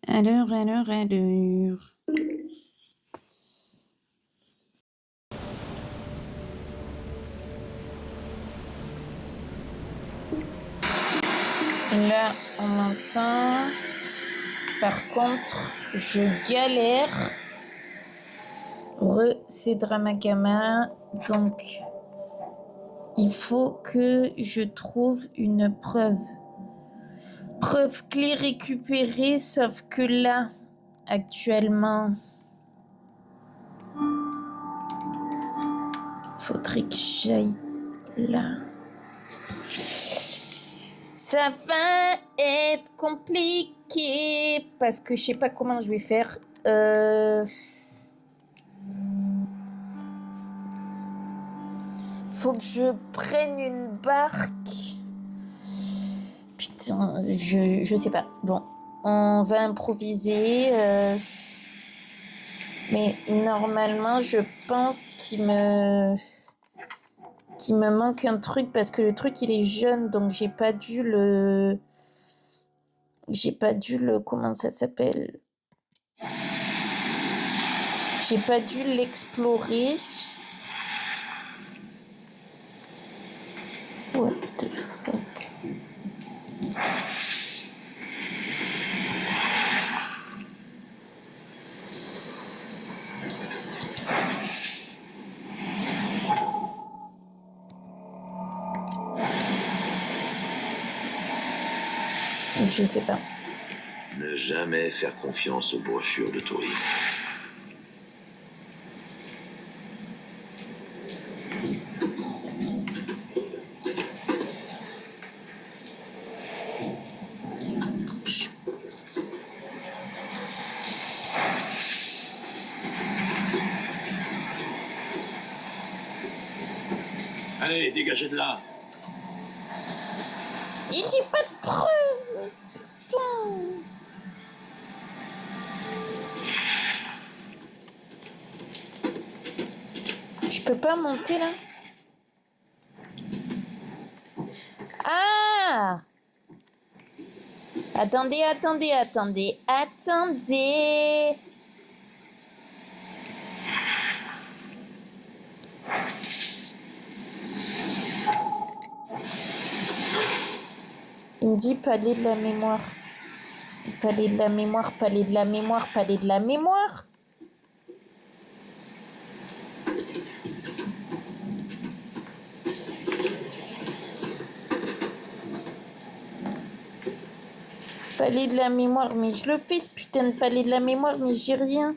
Alors. Là, on m'entend. Par contre, je galère. C'est Dramagama. Donc, il faut que je trouve une preuve. Preuve clé récupérée, sauf que là, actuellement, faudrait que j'aille là. Ça va être compliqué parce que je sais pas comment je vais faire. Faut que je prenne une barque. Putain, je sais pas. Bon, on va improviser. Mais normalement, je pense qu'il me manque un truc parce que le truc il est jeune, donc j'ai pas dû le comment ça s'appelle, j'ai pas dû l'explorer. What the fuck. Je sais pas. Ne jamais faire confiance aux brochures de tourisme. Allez, dégagez de là. Et j'ai pas de preuves. Putain. Je peux pas monter là. Ah! Attendez. Il me dit palais de la mémoire. Palais de la mémoire. Palais de la mémoire, mais je le fais ce putain de palais de la mémoire, mais j'ai rien.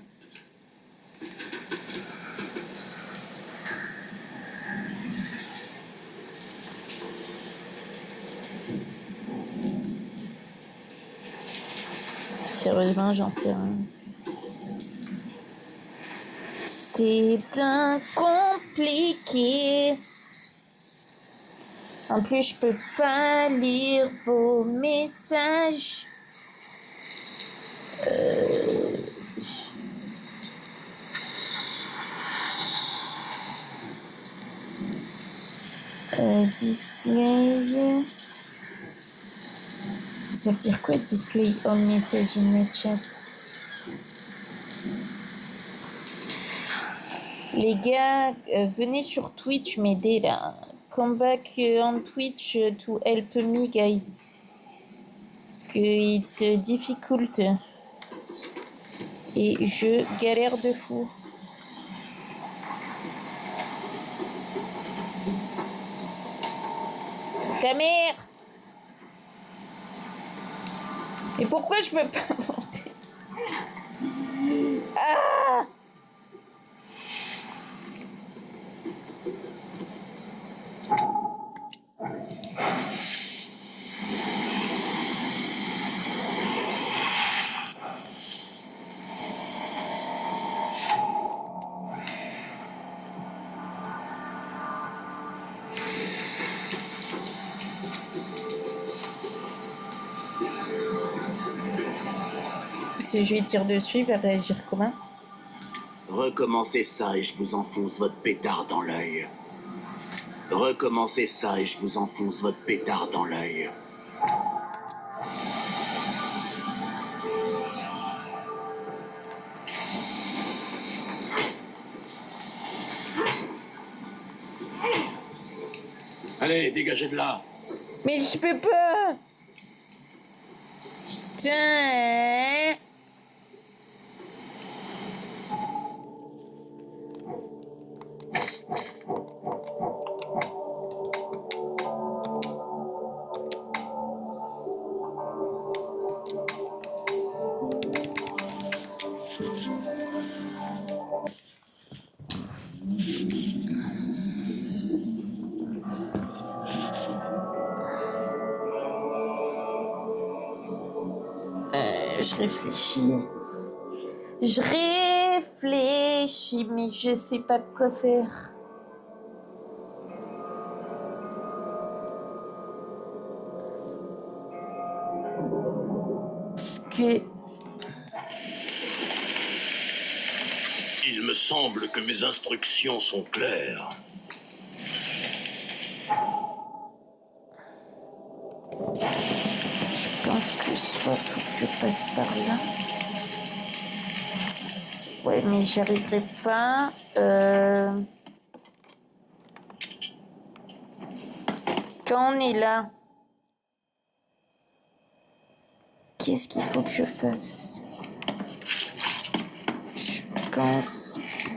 Sérieusement, j'en sais rien. C'est compliqué. En plus, je peux pas lire vos messages. Display. Ça veut dire quoi, display on message in the chat? Les gars, venez sur Twitch m'aider là. Come back on Twitch to help me, guys. Parce que it's difficult. Et je galère de fou. Ta mère! Et pourquoi je peux pas monter? Ah! Si je lui tire dessus, il va réagir comment? Recommencez ça et je vous enfonce votre pétard dans l'œil. Recommencez ça et je vous enfonce votre pétard dans l'œil. Allez, dégagez de là. Mais je peux pas. Putain. Je réfléchis. Je réfléchis, mais je sais pas quoi faire. Parce que... Il me semble que mes instructions sont claires. Je pense que soit faut que je passe par là. Ouais, mais j'y arriverai pas. Quand on est là, qu'est-ce qu'il faut que je fasse? Je pense que...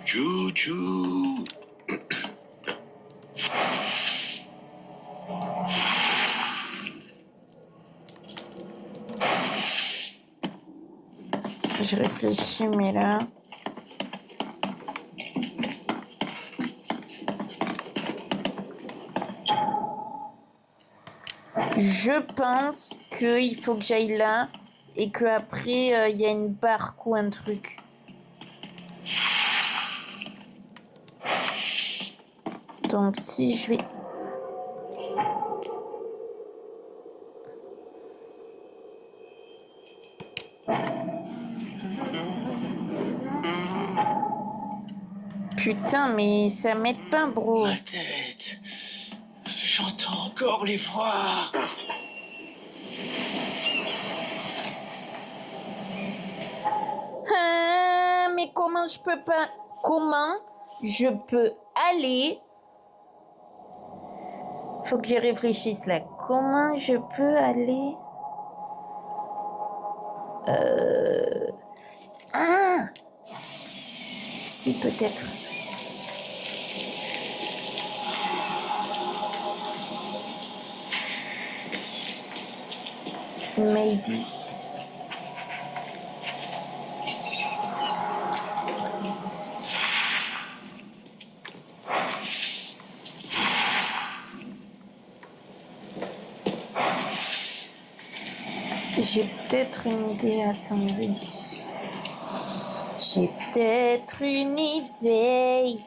Chou-chou. Je réfléchis, mais là... Je pense qu'il faut que j'aille là et qu'après, il y a une barque ou un truc. Donc si je vais... Putain, mais ça m'aide pas, bro. Ma tête. J'entends encore les voix. Ah, mais comment je peux pas... Comment je peux aller... Faut que j'y réfléchisse là. Comment je peux aller... Ah, si, peut-être. Maybe. J'ai peut-être une idée, attendez. J'ai peut-être une idée.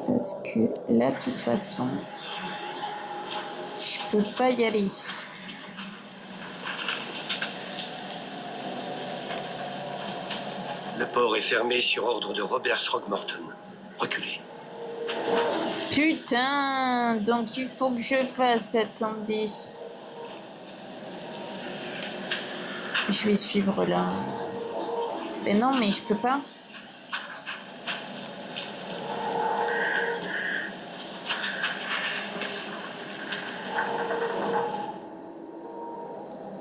Parce que là, de toute façon, je peux pas y aller. Le port est fermé sur ordre de Robert Throgmorton. Reculez. Putain, donc il faut que je fasse, attendez. Je vais suivre là. Mais non, mais je peux pas.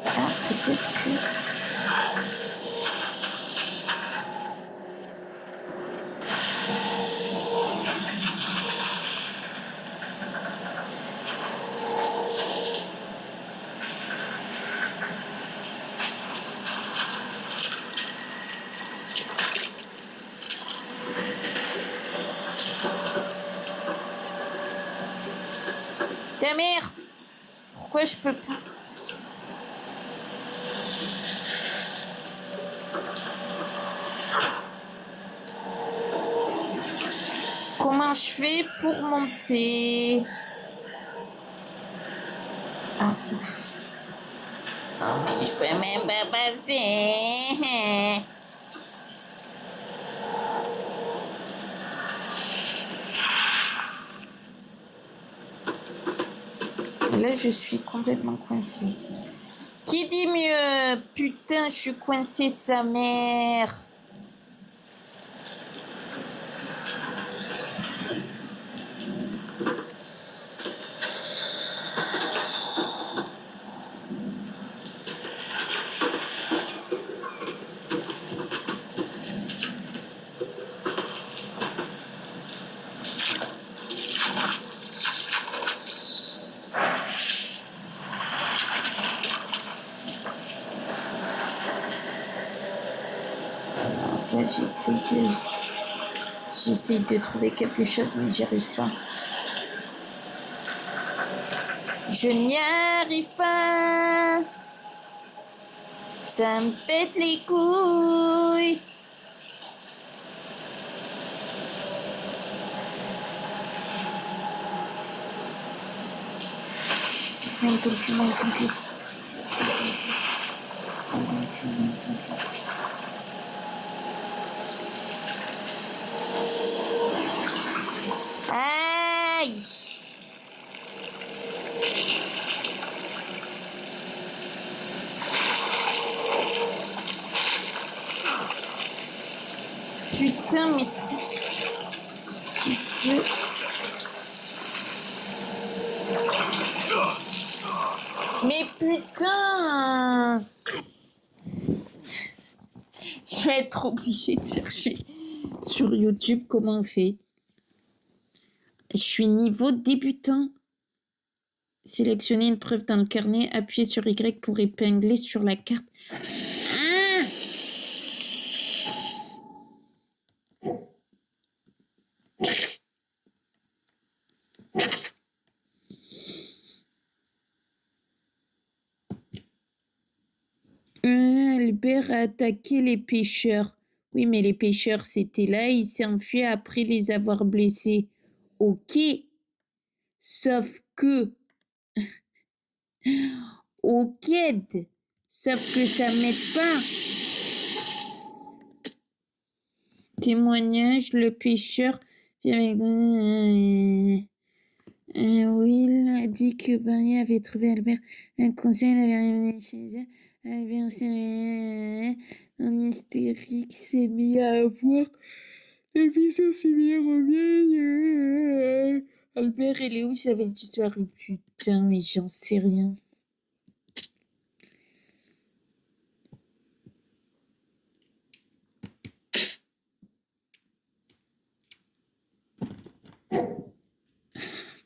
Ah, peut-être que... Ta mère! Pourquoi je peux pas? Comment je fais pour monter? Je peux même pas passer. Là, je suis complètement coincée. Qui dit mieux? Putain, je suis coincée, sa mère. Là, j'essaie de trouver quelque chose, mais j'y arrive pas. Je n'y arrive pas. Ça me pète les couilles. Monte ton cul, monte ton cul. Monte ton cul, monte ton cul. Aïe! Putain, mais c'est... Fils de... Mais putain! Je vais être obligée de chercher sur YouTube comment on fait. Je suis niveau débutant. Sélectionnez une preuve dans le carnet, appuyez sur Y pour épingler sur la carte. Ah! Albert a attaqué les pêcheurs. Oui, mais les pêcheurs, c'était là. Il s'est enfui après les avoir blessés. Ok. Sauf que... Ok. Sauf que ça m'aide pas. Témoignage, le pêcheur vient avec... Will a dit que Barry avait trouvé Albert inconscient. Il avait ramené chez eux. Albert s'est en hystérique, s'est mis à avoir des visions similaires aux miennes. Albert et Lewis avaient disparu. Putain, mais j'en sais rien.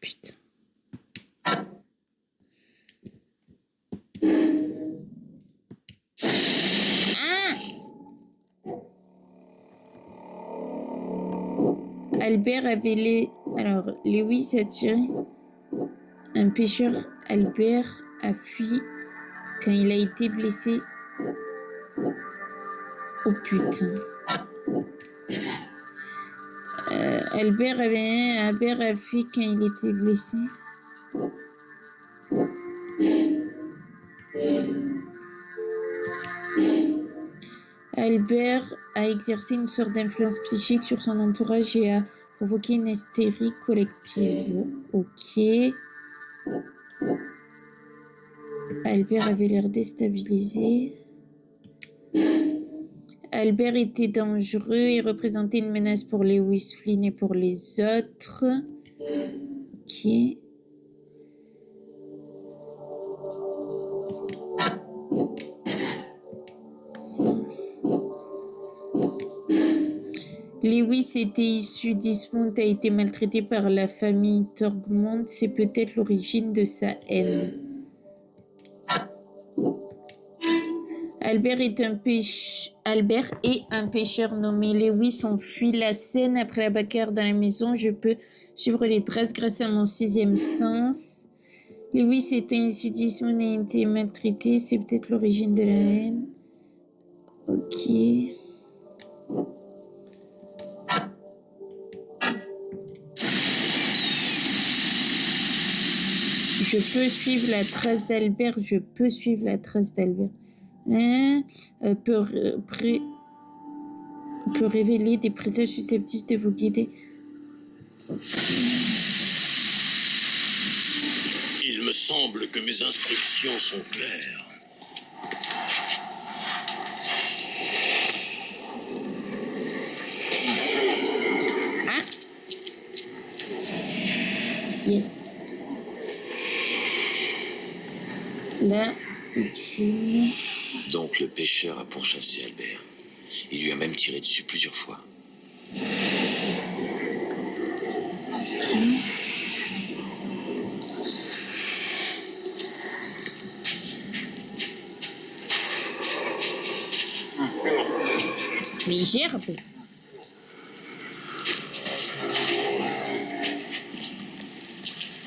Putain. Ah! Albert avait les... Alors, Lewis a tiré. Un pêcheur, Albert, a fui quand il a été blessé. Oh putain. Albert a fui quand il était blessé. Albert a exercé une sorte d'influence psychique sur son entourage et a provoqué une hystérie collective. Ok. Albert avait l'air déstabilisé. Albert était dangereux et représentait une menace pour Lewis, Flynn et pour les autres. Ok. Lewis était issu d'Eastmount, a été maltraité par la famille Torgmont. C'est peut-être l'origine de sa haine. Albert est un pêcheur nommé Lewis. On fuit la scène après la bagarre dans la maison. Je peux suivre les traces grâce à mon sixième sens. Lewis était issu d'Eastmount et a été maltraité. C'est peut-être l'origine de la haine. Ok. Je peux suivre la trace d'Albert. Je peux suivre la trace d'Albert. Peut révéler des présages susceptibles de vous guider. Il me semble que mes instructions sont claires. Ah. Yes. Là, c'est une... Donc le pêcheur a pourchassé Albert. Il lui a même tiré dessus plusieurs fois. Les gerbes.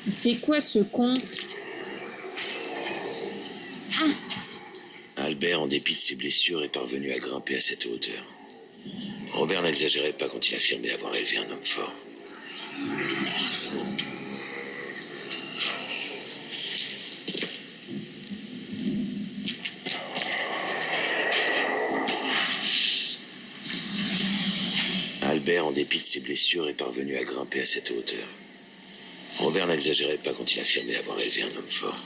Il fait quoi ce con? Ah. Albert, en dépit de ses blessures, est parvenu à grimper à cette hauteur. Robert n'exagérait pas quand il affirmait avoir élevé un homme fort. Albert, en dépit de ses blessures, est parvenu à grimper à cette hauteur. Robert n'exagérait pas quand il affirmait avoir élevé un homme fort.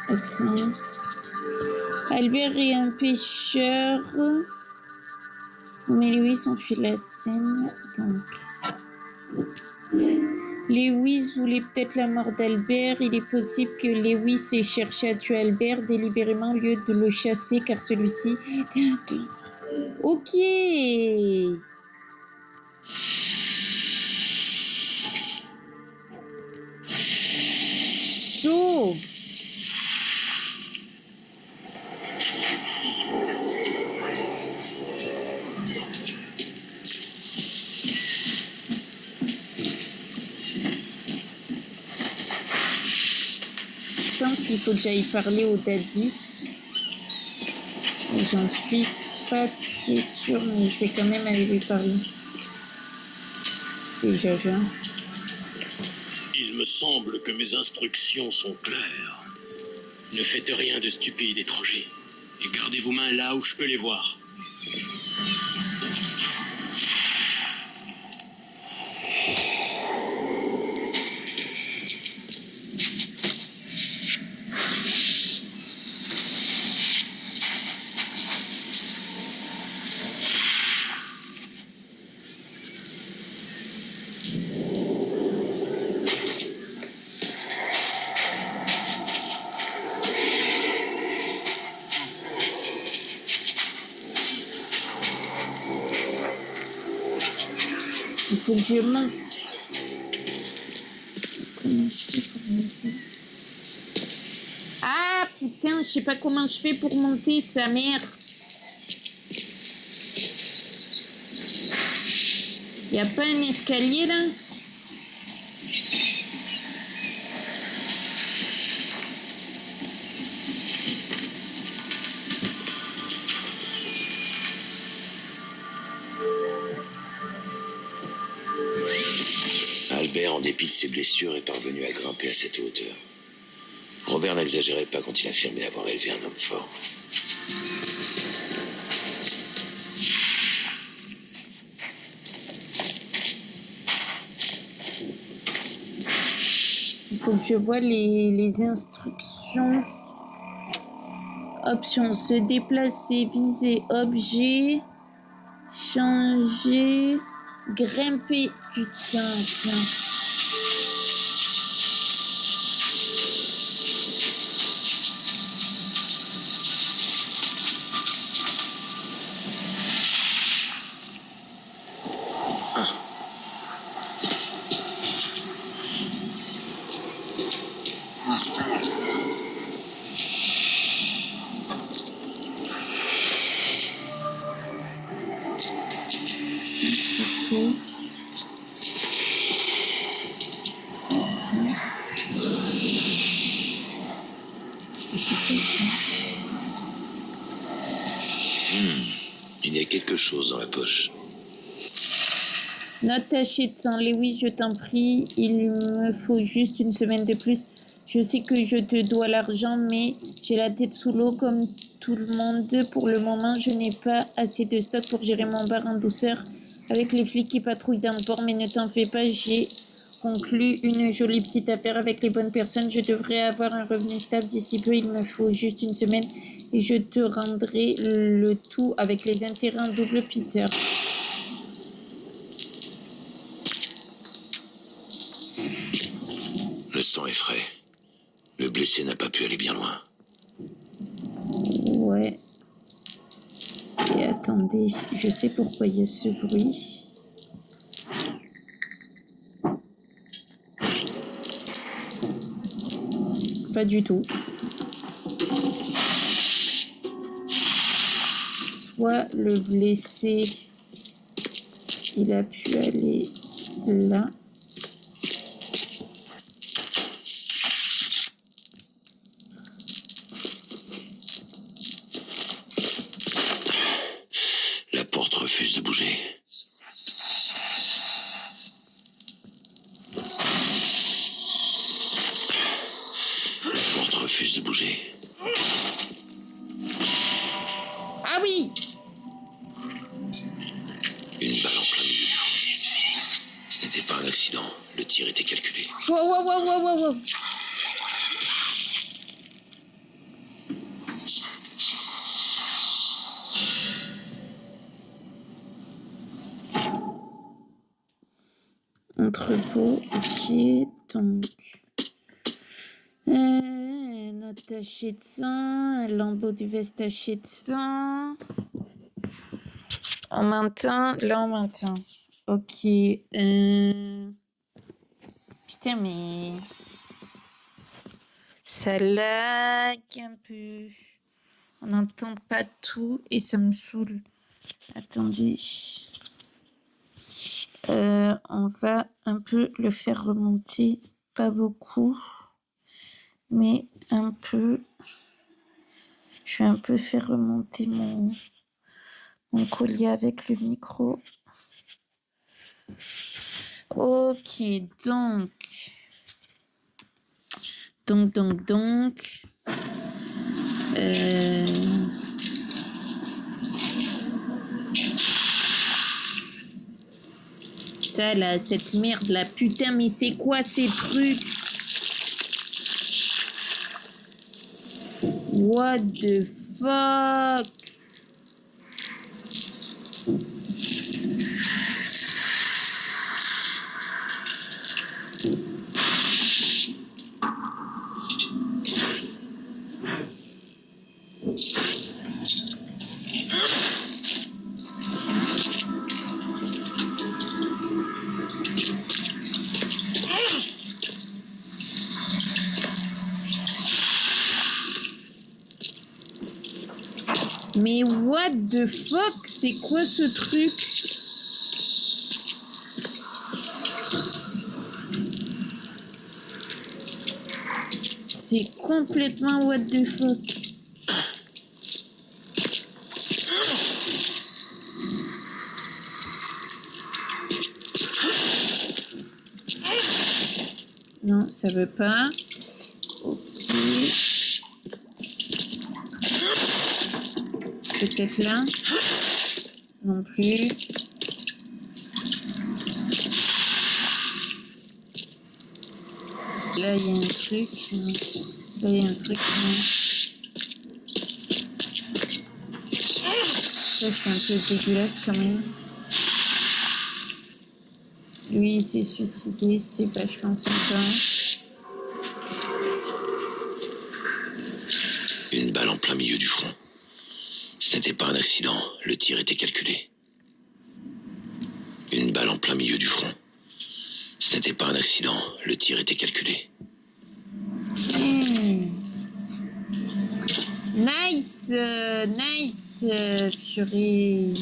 Attends. Albert est un pêcheur. Mais Lewis enfuit la scène. Donc. Lewis voulait peut-être la mort d'Albert. Il est possible que Lewis ait cherché à tuer Albert délibérément au lieu de le chasser car celui-ci était un tort. Ok. So. Je pense qu'il faut que j'aille parler au daddy. Et j'en suis pas très sûre, mais je vais quand même aller lui parler. C'est Jaja. Il me semble que mes instructions sont claires. Ne faites rien de stupide, étranger. Et gardez vos mains là où je peux les voir. Il faut que je monte. Comment je fais pour monter? Ah putain, je sais pas comment je fais pour monter, sa mère. Y a pas un escalier là? Albert, en dépit de ses blessures, est parvenu à grimper à cette hauteur. Robert n'exagérait pas quand il affirmait avoir élevé un homme fort. Il faut que je vois les instructions. Options, se déplacer, viser, objet, changer, grimper. Putain, enfin. C'est quoi ça? Il y a quelque chose dans la poche. Note tachée de sang. Lewis, je t'en prie, il me faut juste une semaine de plus. Je sais que je te dois l'argent, mais j'ai la tête sous l'eau comme tout le monde. Pour le moment, je n'ai pas assez de stock pour gérer mon bar en douceur avec les flics qui patrouillent dans le port. Mais ne t'en fais pas, j'ai conclu une jolie petite affaire avec les bonnes personnes. Je devrais avoir un revenu stable d'ici peu. Il me faut juste une semaine et je te rendrai le tout avec les intérêts en double, Peter. Le sang est frais. Le blessé n'a pas pu aller bien loin. Ouais. Et attendez, je sais pourquoi il y a ce bruit. Pas du tout. Soit le blessé, il a pu aller là. La porte refuse de bouger. La porte refuse de bouger. Ah oui! Une balle en plein milieu du front. Ce n'était pas un accident. Le tir était calculé. Wow, wow, wow, wow, wow, wow. Entrepôt, ok, donc... note tachée de sang, lambeau du veste taché de sang. On maintient, là on maintient. Ok. Putain, mais... Ça lag un peu. On n'entend pas tout et ça me saoule. Attendez. On va un peu le faire remonter. Pas beaucoup. Mais un peu. Je vais un peu faire remonter mon collier avec le micro. Ok, donc. Ça là, cette merde là, putain, mais c'est quoi ces trucs? What the fuck? Mais what the fuck? C'est quoi ce truc? C'est complètement what the fuck. Non, ça veut pas. Ok. Peut-être là. Non plus. Là, il y a un truc. Là, il y a un truc. Ça, c'est un peu dégueulasse quand même. Lui, il s'est suicidé. C'est vachement sympa. Une balle en plein milieu du front. Ce n'était pas un accident. Le tir était calculé. Une balle en plein milieu du front. Ce n'était pas un accident. Le tir était calculé. Nice, nice, purée.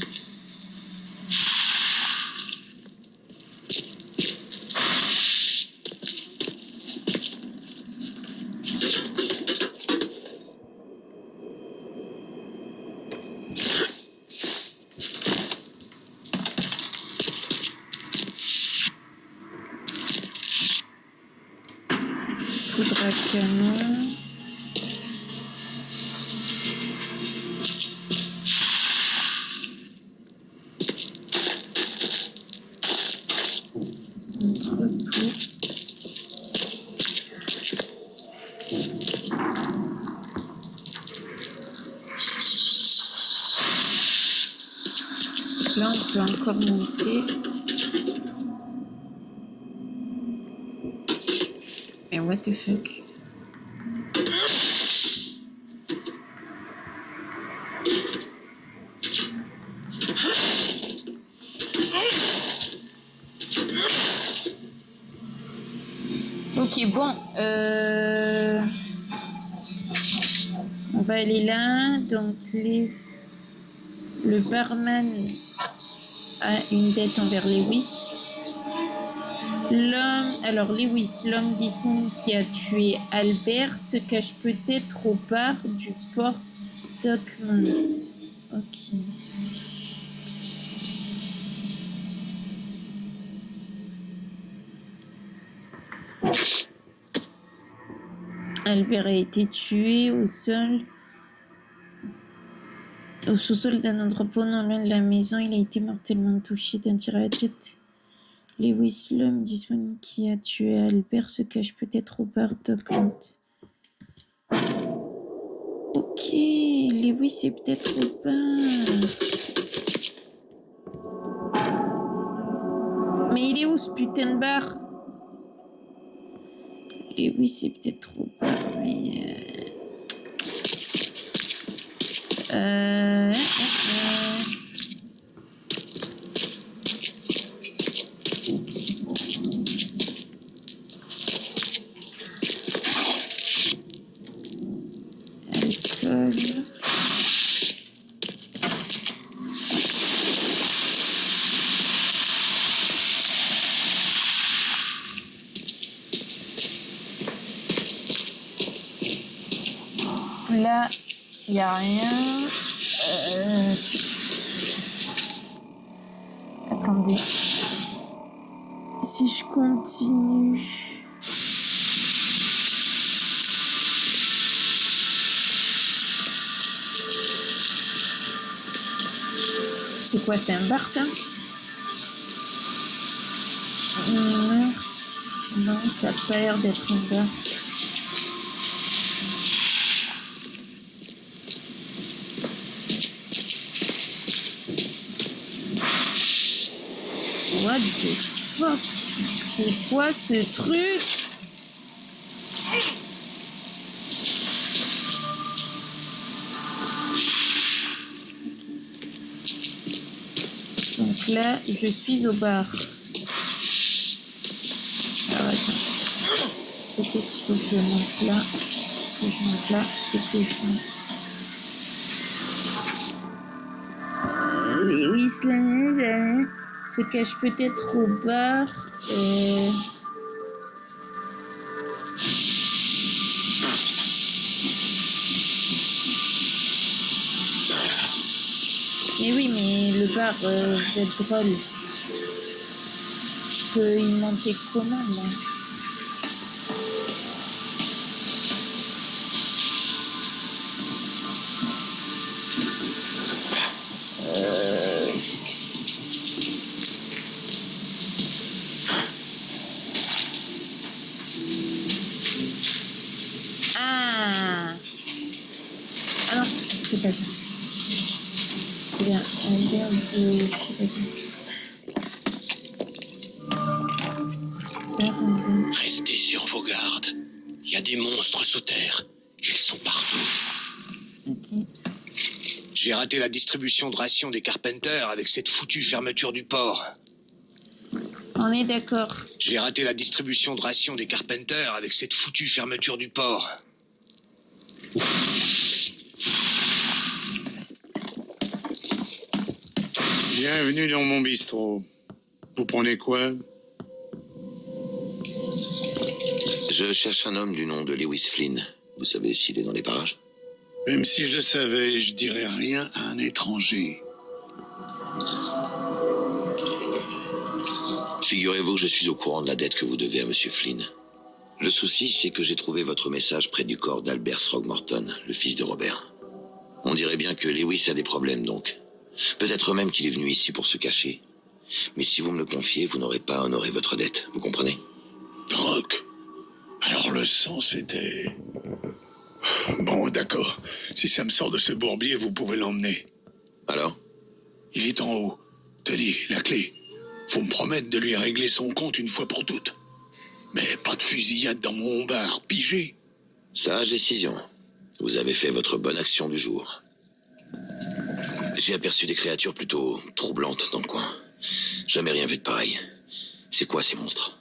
à canon. Entrepôt. Là, on peut encore monter. Mais what the fuck? Ok, bon. On va aller là. Donc, le barman a une dette envers Lewis. Lewis, l'homme d'Eastwood qui a tué Albert, se cache peut-être au bar du port Dockmont. Ok. Albert a été tué au sous-sol d'un entrepôt non loin de la maison. Il a été mortellement touché d'un tir à la tête. Lewis, l'homme d'Eastwood qui a tué Albert, se cache peut-être au bar Dockmont. Ok, Lewis est peut-être au bar. Mais il est où ce putain de bar? Lewis est peut-être trop bar, mais... Alcool. Là, il n'y a rien. Attendez. Si je continue... C'est quoi, c'est un bar, ça? Non, ça n'a pas l'air d'être un bar. What the fuck? C'est quoi ce truc? Donc là, je suis au bar. Alors attends. Peut-être qu'il faut que je monte là, que je monte là et que je monte. Oui, cela se cache peut-être au bar. Mais oui, mais le bar, vous êtes drôle. Je peux y monter comment, moi? Ah non, c'est pas ça. C'est bien. Je sais pas quoi. Restez sur vos gardes. Il y a des monstres sous terre. Ils sont partout. Ok. J'ai raté la distribution de rations des Carpenters avec cette foutue fermeture du port. On est d'accord. J'ai raté la distribution de rations des Carpenters avec cette foutue fermeture du port. Bienvenue dans mon bistrot. Vous prenez quoi? Je cherche un homme du nom de Lewis Flynn. Vous savez s'il est dans les parages? Même si je le savais, je dirais rien à un étranger. Figurez-vous que je suis au courant de la dette que vous devez à Monsieur Flynn. Le souci, c'est que j'ai trouvé votre message près du corps d'Albert Throgmorton, le fils de Robert. On dirait bien que Lewis a des problèmes, donc. Peut-être même qu'il est venu ici pour se cacher. Mais si vous me le confiez, vous n'aurez pas à honorer votre dette, vous comprenez? Drogue. Alors le sang, c'était... Bon, d'accord. Si ça me sort de ce bourbier, vous pouvez l'emmener. Alors? Il est en haut. Teddy, la clé. Faut me promettre de lui régler son compte une fois pour toutes. Mais pas de fusillade dans mon bar, pigé. Sage décision. Vous avez fait votre bonne action du jour. J'ai aperçu des créatures plutôt troublantes dans le coin. Jamais rien vu de pareil. C'est quoi ces monstres?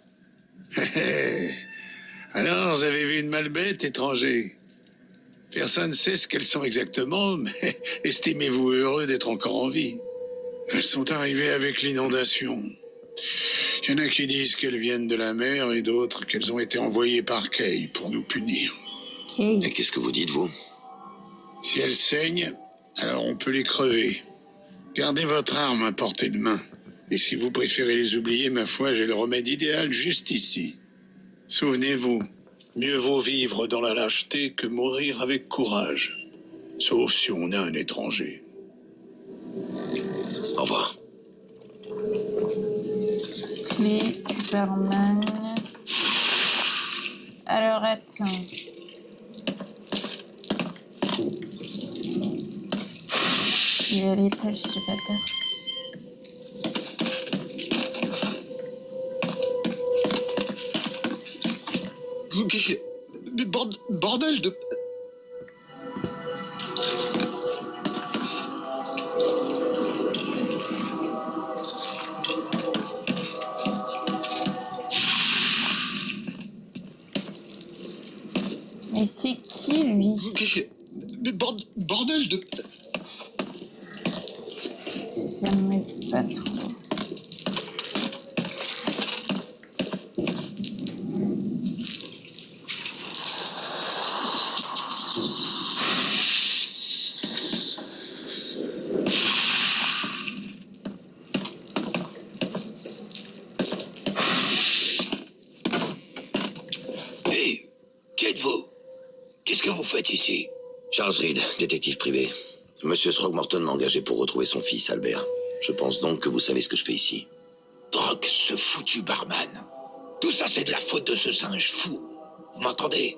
Alors, vous avez vu une malbête, étranger? Personne ne sait ce qu'elles sont exactement, mais estimez-vous heureux d'être encore en vie. Elles sont arrivées avec l'inondation. Il y en a qui disent qu'elles viennent de la mer et d'autres qu'elles ont été envoyées par Kay pour nous punir. Ok. Et qu'est-ce que vous dites, vous? Si elles saignent, alors on peut les crever. Gardez votre arme à portée de main. Et si vous préférez les oublier, ma foi, j'ai le remède idéal juste ici. Souvenez-vous, mieux vaut vivre dans la lâcheté que mourir avec courage. Sauf si on est un étranger. Au revoir. Clé du barman. Alors attends. Il est à l'étage ce bâtard. Mais bordel de... Mais c'est qui lui? Mais bordel de... Ça m'aide pas trop. Hé, qui êtes-vous? Qu'est-ce que vous faites ici? Charles Reed, détective privé. Monsieur Throgmorton m'a engagé pour retrouver son fils, Albert. Je pense donc que vous savez ce que je fais ici. Drogue, ce foutu barman. Tout ça, c'est de la faute de ce singe fou. Vous m'entendez?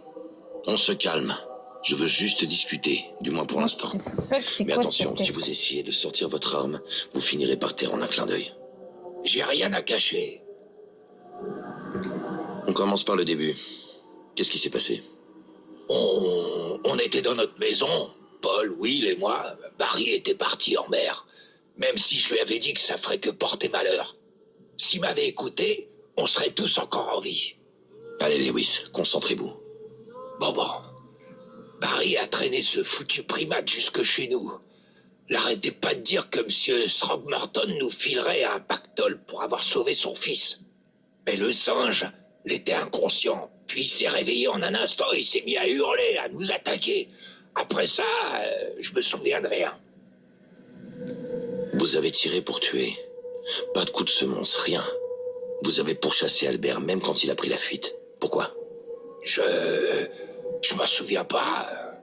On se calme. Je veux juste discuter, du moins pour l'instant. What the fuck, c'est Mais quoi attention, cette si vous essayez de sortir votre arme, vous finirez par terre en un clin d'œil. J'ai rien à cacher. On commence par le début. Qu'est-ce qui s'est passé? On était dans notre maison, Paul, Will et moi. Barry était parti en mer, même si je lui avais dit que ça ferait que porter malheur. S'il m'avait écouté, on serait tous encore en vie. Allez, Lewis, concentrez-vous. Bon. Barry a traîné ce foutu primate jusque chez nous. L'arrêtez pas de dire que M. Throgmorton nous filerait un pactole pour avoir sauvé son fils. Mais le singe l'était inconscient, puis il s'est réveillé en un instant et il s'est mis à hurler, à nous attaquer. Après ça, je me souviens de rien. Vous avez tiré pour tuer. Pas de coup de semonce, rien. Vous avez pourchassé Albert même quand il a pris la fuite. Pourquoi? Je m'en souviens pas.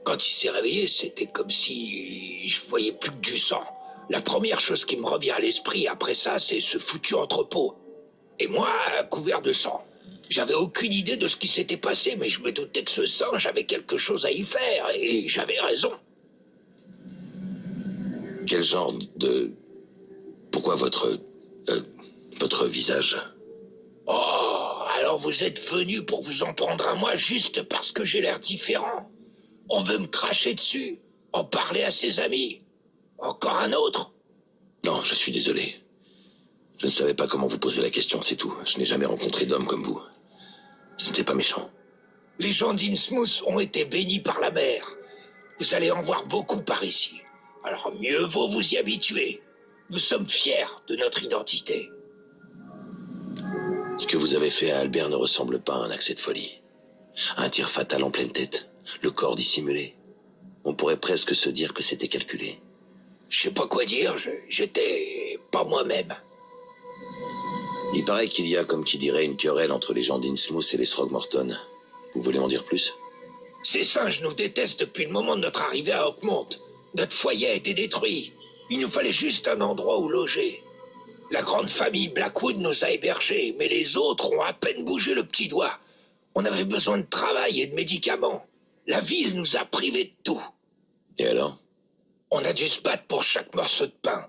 Quand il s'est réveillé, c'était comme si je voyais plus que du sang. La première chose qui me revient à l'esprit après ça, c'est ce foutu entrepôt. Et moi, couvert de sang. J'avais aucune idée de ce qui s'était passé, mais je me doutais que ce singe avait quelque chose à y faire, et j'avais raison. Quel genre de... Pourquoi votre visage? Oh, alors vous êtes venu pour vous en prendre à moi juste parce que j'ai l'air différent. On veut me cracher dessus, en parler à ses amis. Encore un autre? Non, je suis désolé. Je ne savais pas comment vous poser la question, c'est tout. Je n'ai jamais rencontré d'homme comme vous. Ce n'était pas méchant. Les gens d'Innsmouth ont été bénis par la mer. Vous allez en voir beaucoup par ici. Alors mieux vaut vous y habituer. Nous sommes fiers de notre identité. Ce que vous avez fait à Albert ne ressemble pas à un accès de folie. Un tir fatal en pleine tête, le corps dissimulé. On pourrait presque se dire que c'était calculé. Je sais pas quoi dire, j'étais pas moi-même. Il paraît qu'il y a, comme qui dirait, une querelle entre les gens d'Innsmouth et les Throgmorton. Vous voulez m'en dire plus? Ces singes nous détestent depuis le moment de notre arrivée à Oakmont. Notre foyer a été détruit. Il nous fallait juste un endroit où loger. La grande famille Blackwood nous a hébergés, mais les autres ont à peine bougé le petit doigt. On avait besoin de travail et de médicaments. La ville nous a privés de tout. Et alors? On a dû se battre pour chaque morceau de pain.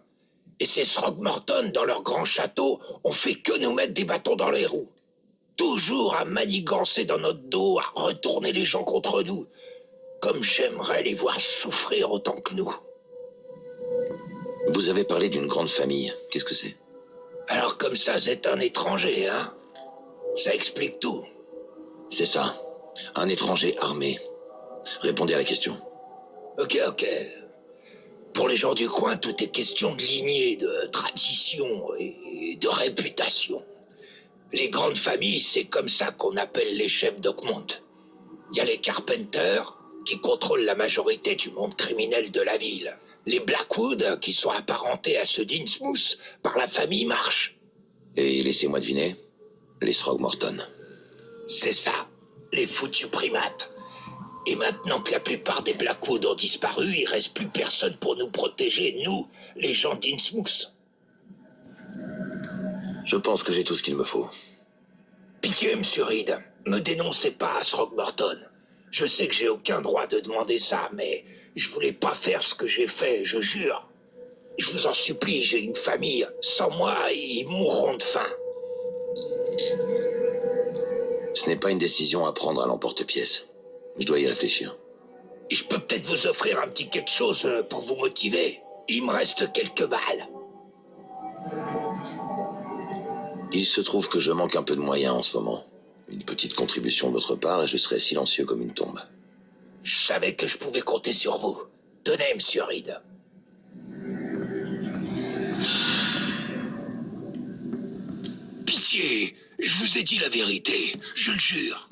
Et ces Throgmorton, dans leur grand château, ont fait que nous mettre des bâtons dans les roues. Toujours à manigancer dans notre dos, à retourner les gens contre nous. Comme j'aimerais les voir souffrir autant que nous. Vous avez parlé d'une grande famille. Qu'est-ce que c'est? Alors comme ça, c'est un étranger, hein? Ça explique tout. C'est ça. Un étranger armé. Répondez à la question. Ok. Pour les gens du coin, tout est question de lignée, de tradition et de réputation. Les grandes familles, c'est comme ça qu'on appelle les chefs d'Oakmont. Il y a les Carpenters, qui contrôlent la majorité du monde criminel de la ville. Les Blackwood, qui sont apparentés à ceux d'Innsmouth par la famille Marsh. Et laissez-moi deviner, les Throgmorton. C'est ça, les foutus primates. Et maintenant que la plupart des Blackwood ont disparu, il reste plus personne pour nous protéger, nous, les gens d'Innsmouth. Je pense que j'ai tout ce qu'il me faut. Pitié, monsieur Reed, me dénoncez pas à Throgmorton. Je sais que j'ai aucun droit de demander ça, mais je voulais pas faire ce que j'ai fait, je jure. Je vous en supplie, j'ai une famille. Sans moi, ils mourront de faim. Ce n'est pas une décision à prendre à l'emporte-pièce. Je dois y réfléchir. Je peux peut-être vous offrir un petit quelque chose pour vous motiver. Il me reste quelques balles. Il se trouve que je manque un peu de moyens en ce moment. Une petite contribution de votre part et je serai silencieux comme une tombe. Je savais que je pouvais compter sur vous. Tenez, monsieur Reed. Pitié, je vous ai dit la vérité, je le jure.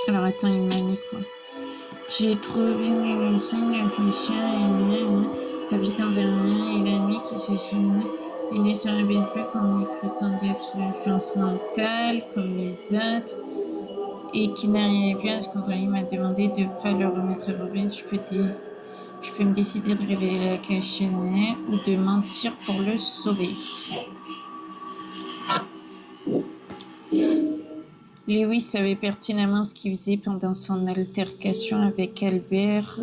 Alors attends, il m'a mis quoi? J'ai trouvé le signe le plus cher et t'habites dans un et la nuit qui se suit. Il ne se réveille plus comme il prétendait être sous l'influence mentale, comme les autres, et qui n'arrivait plus à se contrôler. Il m'a demandé de ne pas le remettre à Robin. Je peux me décider de révéler la cachette ou de mentir pour le sauver. Lewis savait pertinemment ce qu'il faisait pendant son altercation avec Albert.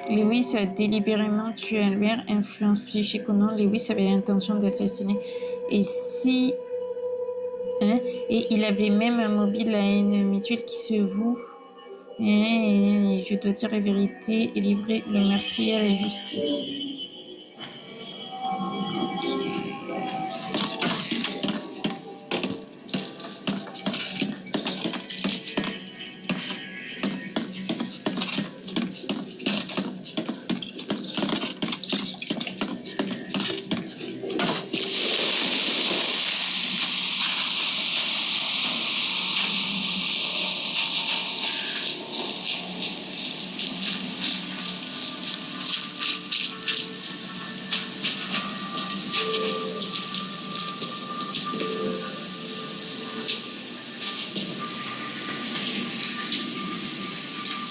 Lewis a délibérément tué Albert, influence psychique ou non. Lewis avait l'intention d'assassiner. Et il avait même un mobile à haine mutuelle qui se voue. Et je dois dire la vérité et livrer le meurtrier à la justice. Ok.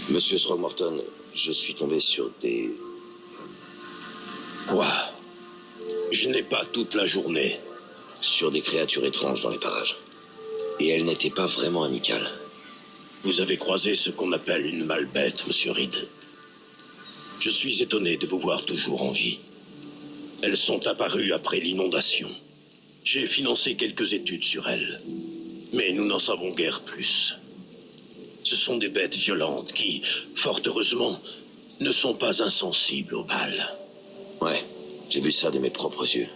Monsieur Throgmorton, je suis tombé sur des... Quoi? Je n'ai pas toute la journée. sur des créatures étranges dans les parages. Et elles n'étaient pas vraiment amicales. Vous avez croisé ce qu'on appelle une malbête, monsieur Reed. Je suis étonné de vous voir toujours en vie. Elles sont apparues après l'inondation. J'ai financé quelques études sur elles, mais nous n'en savons guère plus. Ce sont des bêtes violentes qui, fort heureusement, ne sont pas insensibles aux balles. Ouais, j'ai vu ça de mes propres yeux.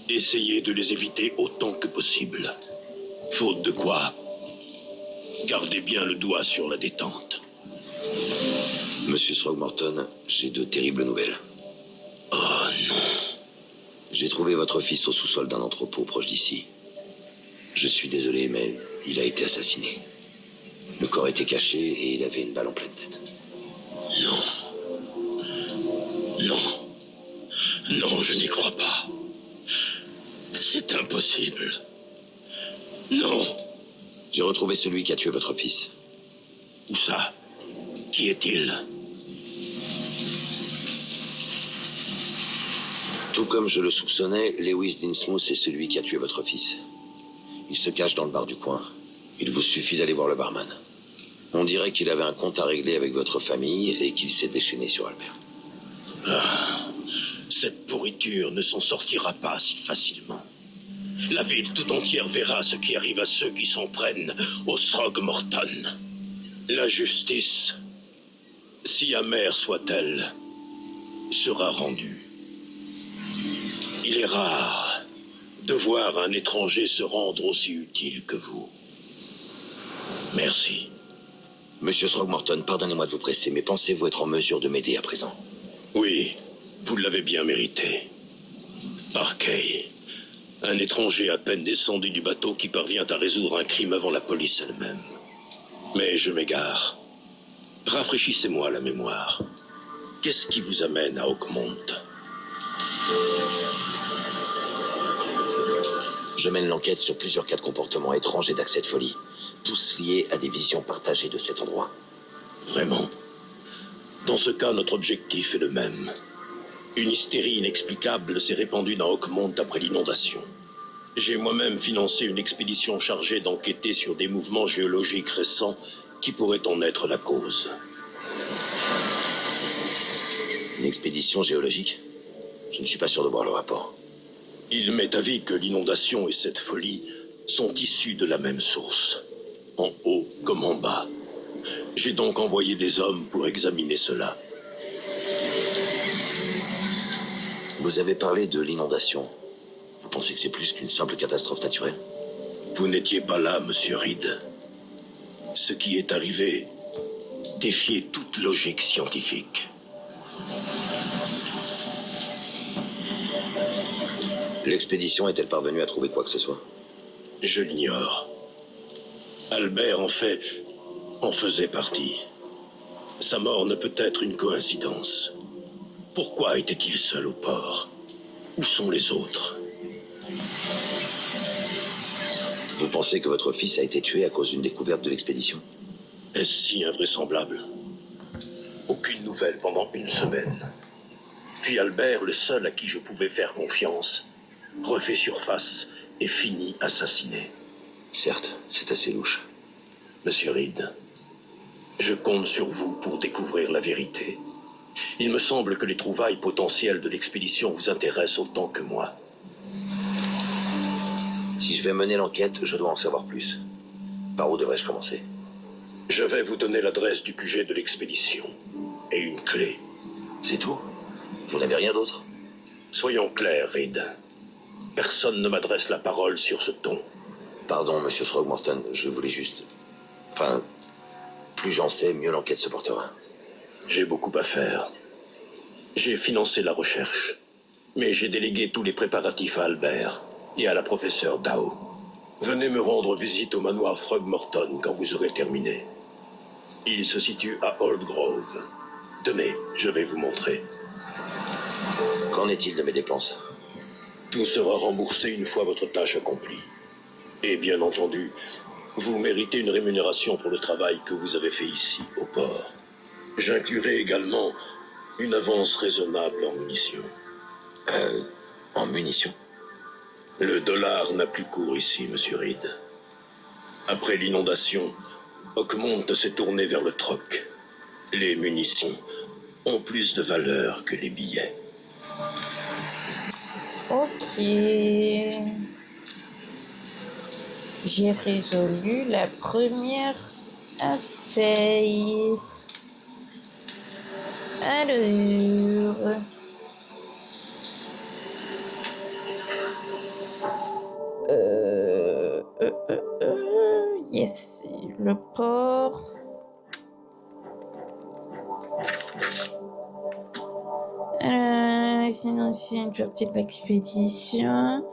Essayez de les éviter autant que possible. Faute de quoi, gardez bien le doigt sur la détente. Monsieur Throgmorton, j'ai de terribles nouvelles. Oh non. J'ai trouvé votre fils au sous-sol d'un entrepôt proche d'ici. Je suis désolé, mais il a été assassiné. Le corps était caché et il avait une balle en pleine tête. Non. Non. Non, je n'y crois pas. C'est impossible. Non. J'ai retrouvé celui qui a tué votre fils. Où ça? Qui est-il? Tout comme je le soupçonnais, Lewis Dinsmouth est celui qui a tué votre fils. Il se cache dans le bar du coin. Il vous suffit d'aller voir le barman. On dirait qu'il avait un compte à régler avec votre famille et qu'il s'est déchaîné sur Albert. Cette pourriture ne s'en sortira pas si facilement. La ville tout entière verra ce qui arrive à ceux qui s'en prennent au Throgmorton. La justice, si amère soit-elle, sera rendue. Il est rare de voir un étranger se rendre aussi utile que vous. Merci. Monsieur Throgmorton, pardonnez-moi de vous presser, mais pensez-vous être en mesure de m'aider à présent? Oui, vous l'avez bien mérité. Parkey, un étranger à peine descendu du bateau qui parvient à résoudre un crime avant la police elle-même. Mais je m'égare. Rafraîchissez-moi la mémoire. Qu'est-ce qui vous amène à Oakmont? Je mène l'enquête sur plusieurs cas de comportements étranges et d'accès de folie, tous liés à des visions partagées de cet endroit. Vraiment? Dans ce cas, notre objectif est le même. Une hystérie inexplicable s'est répandue dans Oakmont après l'inondation. J'ai moi-même financé une expédition chargée d'enquêter sur des mouvements géologiques récents qui pourraient en être la cause. Une expédition géologique? Je ne suis pas sûr de voir le rapport. Il m'est avis que l'inondation et cette folie sont issus de la même source, en haut comme en bas. J'ai donc envoyé des hommes pour examiner cela. Vous avez parlé de l'inondation. Vous pensez que c'est plus qu'une simple catastrophe naturelle? Vous n'étiez pas là, monsieur Reed. Ce qui est arrivé défiait toute logique scientifique. L'expédition est-elle parvenue à trouver quoi que ce soit? Je l'ignore. Albert, en fait, en faisait partie. Sa mort ne peut être une coïncidence. Pourquoi était-il seul au port? Où sont les autres? Vous pensez que votre fils a été tué à cause d'une découverte de l'expédition? Est-ce si invraisemblable? Aucune nouvelle pendant une semaine. Puis Albert, le seul à qui je pouvais faire confiance, refait surface et finit assassiné. Certes, c'est assez louche. Monsieur Reed, je compte sur vous pour découvrir la vérité. Il me semble que les trouvailles potentielles de l'expédition vous intéressent autant que moi. Si je vais mener l'enquête, je dois en savoir plus. Par où devrais-je commencer? Je vais vous donner l'adresse du QG de l'expédition et une clé. C'est tout? Vous n'avez rien d'autre? Soyons clairs, Reed. Personne ne m'adresse la parole sur ce ton. Pardon, monsieur Throgmorton, je voulais juste... Enfin, plus j'en sais, mieux l'enquête se portera. J'ai beaucoup à faire. J'ai financé la recherche, mais j'ai délégué tous les préparatifs à Albert et à la professeure Dao. Venez me rendre visite au manoir Throgmorton quand vous aurez terminé. Il se situe à Old Grove. Tenez, je vais vous montrer. Qu'en est-il de mes dépenses? Tout sera remboursé une fois votre tâche accomplie. Et bien entendu, vous méritez une rémunération pour le travail que vous avez fait ici, au port. J'inclurai également une avance raisonnable en munitions. En munitions? Le dollar n'a plus cours ici, monsieur Reed. Après l'inondation, Oakmont s'est tourné vers le troc. Les munitions ont plus de valeur que les billets. Ok. J'ai résolu la première à faire. Alors... Yes, le port. Sinon, c'est une partie de l'expédition.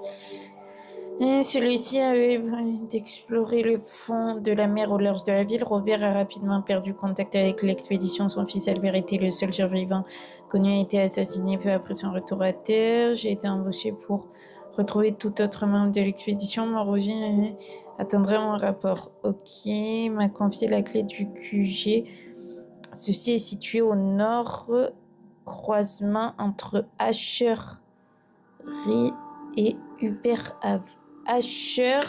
Celui-ci avait prévu d'explorer le fond de la mer au large de la ville. Robert a rapidement perdu contact avec l'expédition. Son fils Albert était le seul survivant connu, a été assassiné peu après son retour à terre. J'ai été embauché pour retrouver tout autre membre de l'expédition. Mon revient atteindra mon rapport. Ok, m'a confié la clé du QG. Ceci est situé au nord, croisement entre Asher et Hubert Ave. Asher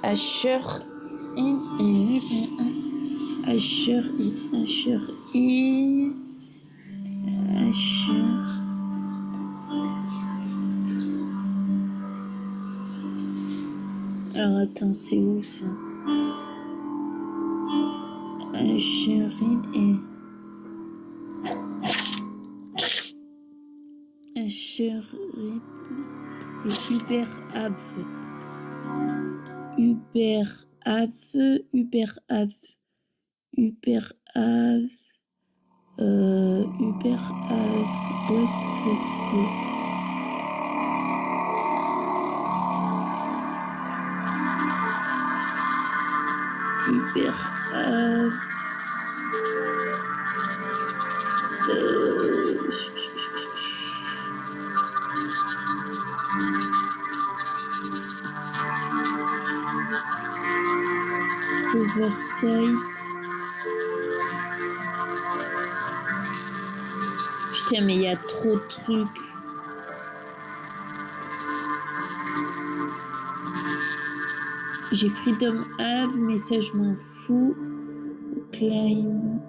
et Asher Alors attends, c'est où ça? Asherid et Hubert Ave. Hubert Ave. Hubert Ave. Où est-ce que c'est? Hubert Ave. Coverside. Putain, mais il y a trop de trucs. J'ai Freedom Ave, mais ça, je m'en fous. Climb.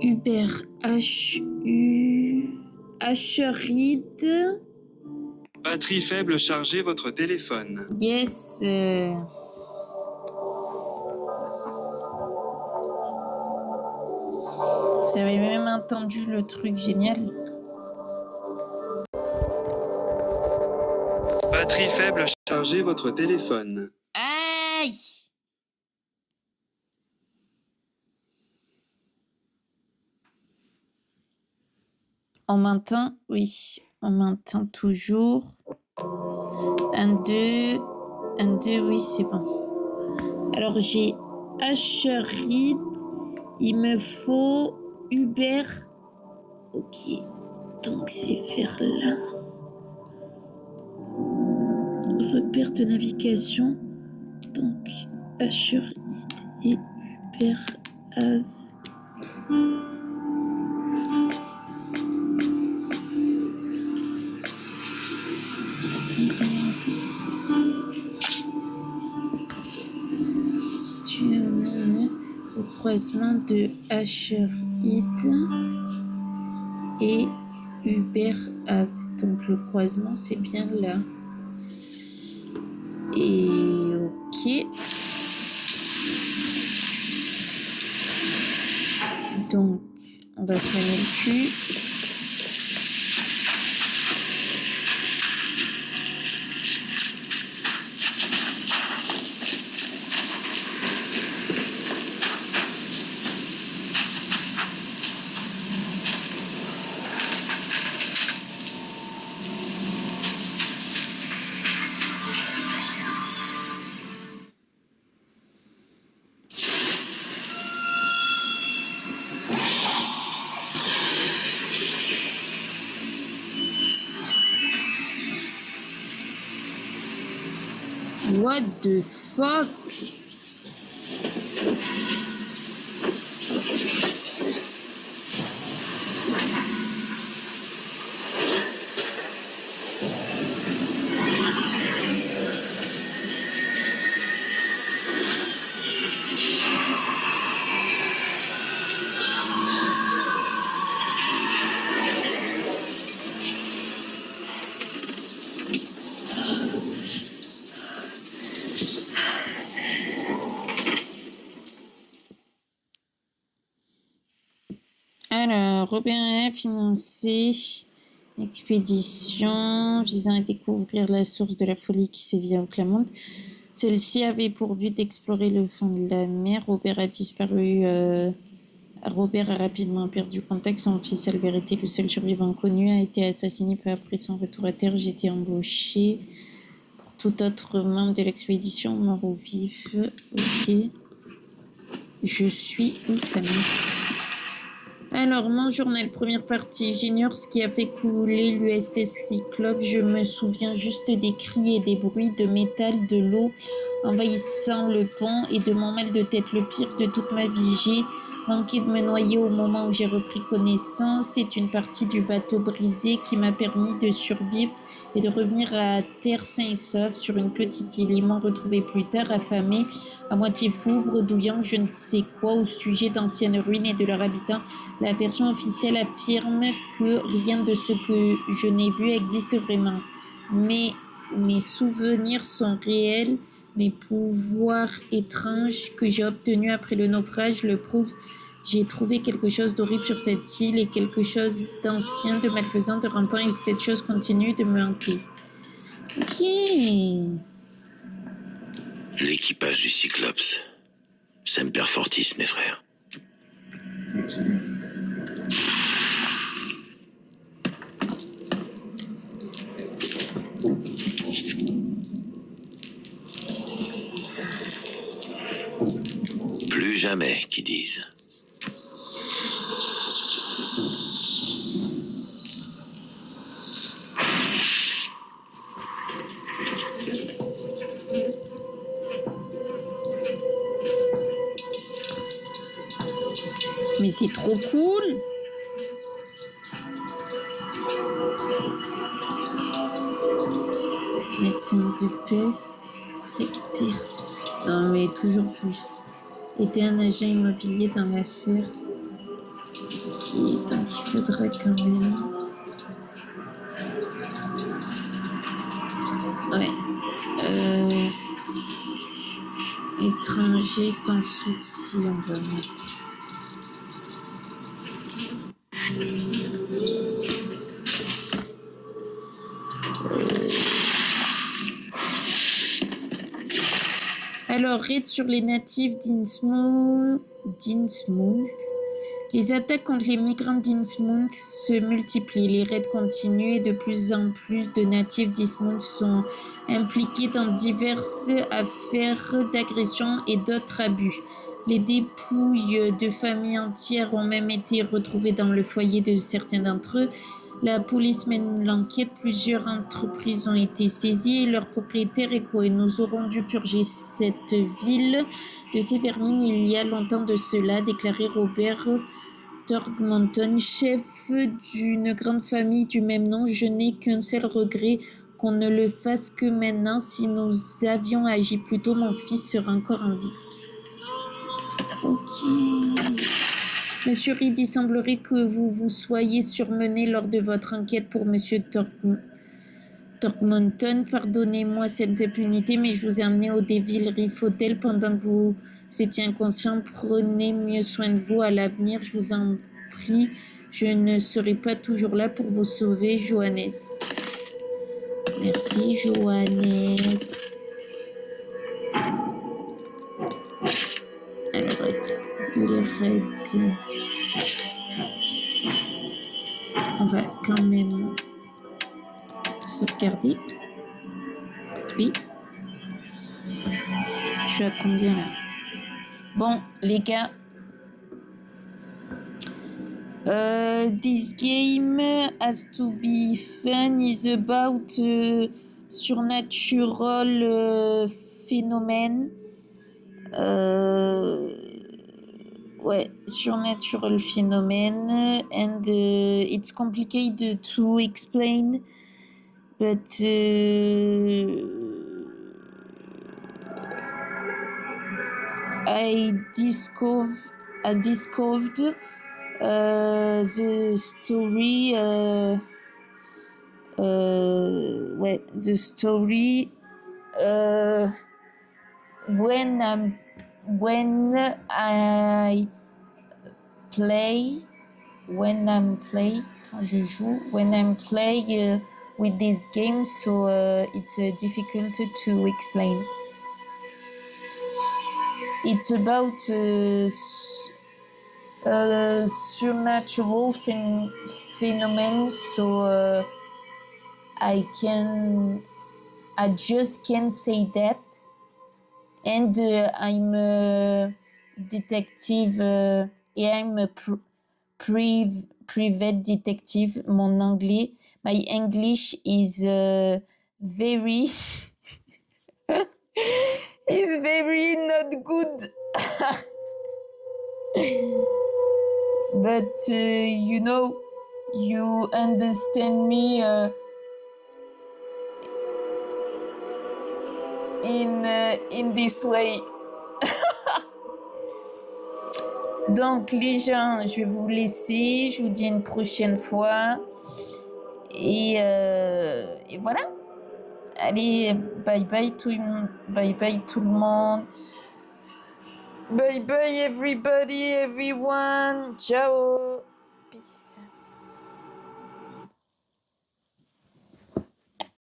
Hubert Asherid. Batterie faible, chargez votre téléphone. Yes. Vous avez même entendu le truc génial. Batterie faible, chargez votre téléphone. Aïe! On m'entend? Oui, on m'entend toujours. 1, 2, oui, c'est bon. Alors, j'ai Asherid. Il me faut Hubert. Ok, donc c'est vers là. Repère de navigation. Donc, Asherid et Hubert Ave. Attendez-moi un peu. Situé au croisement de Asherid et Hubert Ave. Donc le croisement, c'est bien là. Et ok. Donc, on va se mener le cul. What the fuck? Alors, Robin a financé une expédition visant à découvrir la source de la folie qui sévit à Oakland. Celle-ci avait pour but d'explorer le fond de la mer. Robert a disparu. Robert a rapidement perdu contact. Son fils Albert était le seul survivant connu, a été assassiné peu après son retour à terre. J'ai été embauché pour tout autre membre de l'expédition, mort ou vif. Ok. Je suis où, Samir? Alors, mon journal, première partie. J'ignore ce qui a fait couler l'USS Cyclope. Je me souviens juste des cris et des bruits de métal, de l'eau envahissant le pont et de mon mal de tête. Le pire de toute ma vie, j'ai manqué de me noyer au moment où j'ai repris connaissance. C'est une partie du bateau brisé qui m'a permis de survivre et de revenir à terre sain et sauf sur une petite île. Ils m'ont retrouvé plus tard, affamé, à moitié fou, bredouillant je ne sais quoi au sujet d'anciennes ruines et de leurs habitants. La version officielle affirme que rien de ce que je n'ai vu existe vraiment. Mais mes souvenirs sont réels, mes pouvoirs étranges que j'ai obtenus après le naufrage le prouvent. J'ai trouvé quelque chose d'horrible sur cette île et quelque chose d'ancien, de malfaisant, de rampant, et cette chose continue de me hanter. Ok. L'équipage du Cyclops. Semper Fortis, mes frères. Ok. Plus jamais, qu'ils disent. Mais c'est trop cool. Médecin de peste, sectaire. Non mais toujours plus. Était un agent immobilier dans l'affaire. Donc il faudrait quand même... Ouais. Étranger sans souci, on va mettre. Alors, raid sur les natifs d'Innsmouth. Les attaques contre les migrants d'Innsmouth se multiplient. Les raids continuent et de plus en plus de natifs d'Innsmouth sont impliqués dans diverses affaires d'agression et d'autres abus. Les dépouilles de familles entières ont même été retrouvées dans le foyer de certains d'entre eux. La police mène l'enquête, plusieurs entreprises ont été saisies et leurs propriétaires écroués. Nous aurons dû purger cette ville de ces vermines il y a longtemps de cela, déclarait Robert Thorgmonton, chef d'une grande famille du même nom. Je n'ai qu'un seul regret, qu'on ne le fasse que maintenant. Si nous avions agi plus tôt, mon fils serait encore en vie. Ok. Monsieur Reed, il semblerait que vous vous soyez surmené lors de votre enquête pour Monsieur Thorgmonton. Pardonnez-moi cette impunité, mais je vous ai amené au Devil Reef Hotel pendant que vous étiez inconscient. Prenez mieux soin de vous à l'avenir, je vous en prie. Je ne serai pas toujours là pour vous sauver, Johannes. Merci, Johannes. Alors, les raids... On va quand même sauvegarder. Oui. Je suis à combien là? Bon, les gars. This game has to be fun, is about supernatural phénomène. Ouais, supernatural phenomenon, and it's complicated to explain, but I discovered the story. The story when I play when I'm play, quand je joue, when I'm play with this game, so it's difficult to explain. It's about supernatural phenomenon, so I just can't say that. And I'm a detective, et I'm a private detective. Mon anglais, my English is very is very not good. But you know, you understand me in this way. Donc les gens, je vais vous laisser. Je vous dis à une prochaine fois. Et voilà. Allez, bye bye tout le monde. Bye bye everybody, everyone. Ciao. Peace.